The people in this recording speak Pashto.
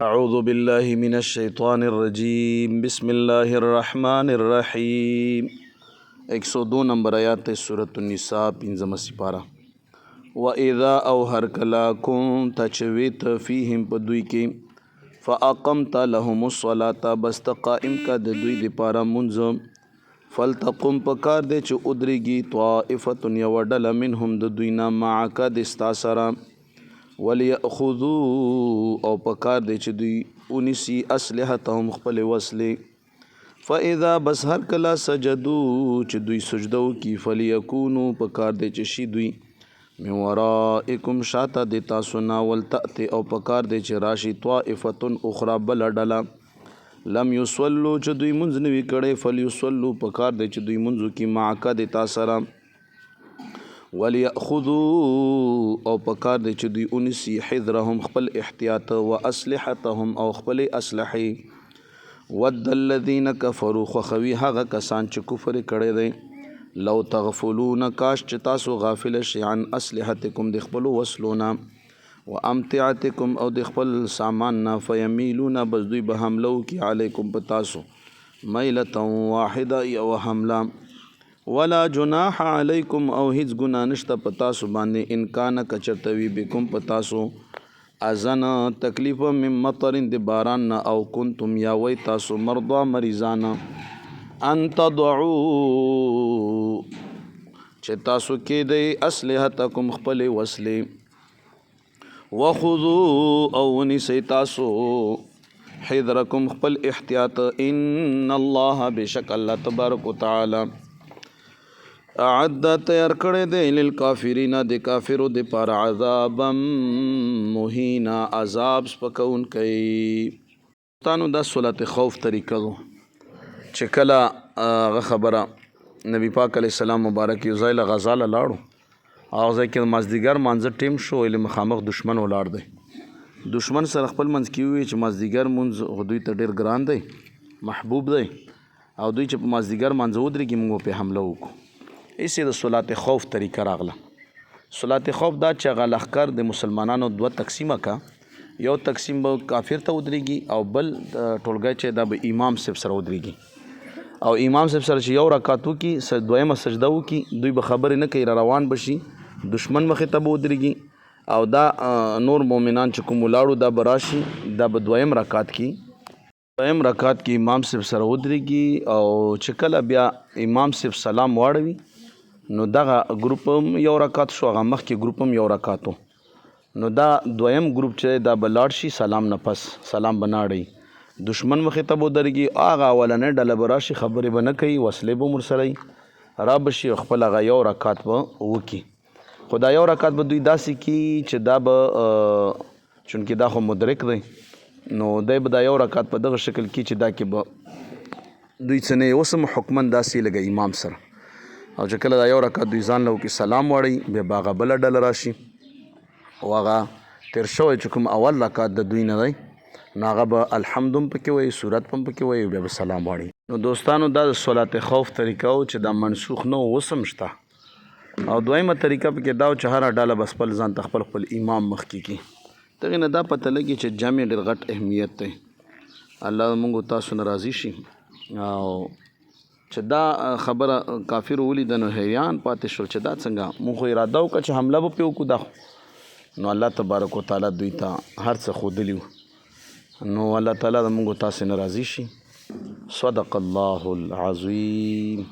اعوذ باللہ من الشیطان الرجیم بسم اللہ الرحمن الرحیم 102 نمبر آیات سورة النساء 15 سپارہ وَإِذَا او هر کلا كُنْتَ چویت فیہم پدوی کے فَأَقَمْتَ لَهُمُ الصَّلَاةَ بست قائم کا دوی دی پارا منز فَلْتَقُمْ پکار دے چو ادرگی طائفة یوڈل منہم دوینا معاکا دستا سرا وَلْيَأْخُذُوا او پکار دے چې دوی اونیسی اسلحتهم خپل وسلې فَإِذَا بس هر کلا سجدو چې دوی سجدو کی فَلْيَكُونُوا پکار دے چې شي دوی من ورائکم شاته د تاسو نه ولتأت او پکار دے چې راشي طائفة اخرى بل ډله لم یصلوا چې دوی منځ نوي کړي فلیصلوا پکار دے چې دوی منځو کی معاکا د تاسره وَلْيَأْخُذُوا او پکار دی چې دوی اونیسی حذرهم خپل احتیاط و اسلحتهم او خپل اسلحې ود الذین کفروا خوخوي هغه کسان چې کفر کړی دی لو تغفلون کاش چې تاسو غافل شئ عن اسلحتکم د خپل وسلونا و امتعتکم او د خپل سامان نه فیمیلون بس دوی به حملو کی علیکم پتاسو میلة واحده یو حمله ولا جناح علیکم او هیڅ ګناه نشته پتاسو باندې ان کان کچرتوی بكم پتاسو اذن تکلیف من مطر د باران نه او کنتم یا وی تاسو مرضا مریضانا ان تضعوا چې تاسو کې د اسلحتکم خپل وسلې وخذوا او نسی تاسو حذرکم خپل احتیاط ان الله بشک الله تبارک وتعالی اعد تیار کړی دی للکافرین د کافرو د پر عذابا مهینا عذاب سپکون کوي تانو د صلات خوف طریقه چې کله هغه خبره نبی پاک علیه السلام مبارک یو ځای له غزاله لاړو هغه ځای کې مازدیګر مانځه ټیم شو له مخامخ دشمن ولاړ دی دشمن سره خپل منځ کې وي چې مازدیګر مونځ دوی ته ډېر ګران دی محبوب دی او دوی چې په مازدیګر مانځه ودرېږي موږ په حمله وکړو ایسې د صلات خوف طریقه راغله صلات خوف دا چې هغه لښکر د مسلمانانو دوه تقسیمه کا یو تقسیم به کافر ته ودرېږي او بل ټولګی چې دا به امام صاحب سره ودرېږي او امام صاحب سره چې یو رکعت وکړي دویمه سجده وکړي دوی به خبرې نه کوي روان بشي دشمن مخې ته به ودرېږي او دا نور مؤمنان چې کوم ولاړو دا به راشي دا به دویم رکعت کې امام صاحب سره ودرېږي او چې کله بیا امام صاحب سلام واړوي نو دغه ګروپ هم یو رکعت شو هغه مخکې ګروپ هم یو رکعت نو دا دویم ګروپ چې دا به لاړ شي سلام نه پس سلام به نه اړوي دشمن مخې ته به ودرېږي هغه اولنۍ ډله به راشي خبرې به نه کوي وسلې به هم ورسره وي را به شي خپل هغه یو رکعت به وکړي خو دا یو رکعت به دوی داسې کړي چې دا به چونکې دا خو مدرک دی نو دی به دا یو رکعت په دغه شکل کې چې دا کې به دوی څه نه اوس هم حکمن داسې لږه امام سره او چې کله دا یو رکعت دوی ځان له وکړي سلام واړوي بیا به هغه بله ډله راشي او هغه تېر شوی چې کوم اول رکعت د دوی نه دی نو هغه به الحمد هم پکې وایي سورت هم پکې وایي بیا به سلام واړوي نو دوستانو دا د صلات خوف طریقه و چې دا منسوخ نه اوس هم شته او دویمه طریقه پکې دا و چې هره ډله به خپل ځان ته خپل امام مخکې کړي دغې نه دا پته لګي چې جمع ډېر غټ اهمیت دی الله موږ تاسو نه راضي شي او چې دا خبره کافر ولیده نو حیران پاتې شول چې دا څنګه موږ خو اراده وکړه چې حمله به پرې وکړو دا نو الله تبارک وتعالی دوی ته هر څه ښودلي وو نو الله تعالی د موږ تاسې نه راضي شي صدق الله العظیم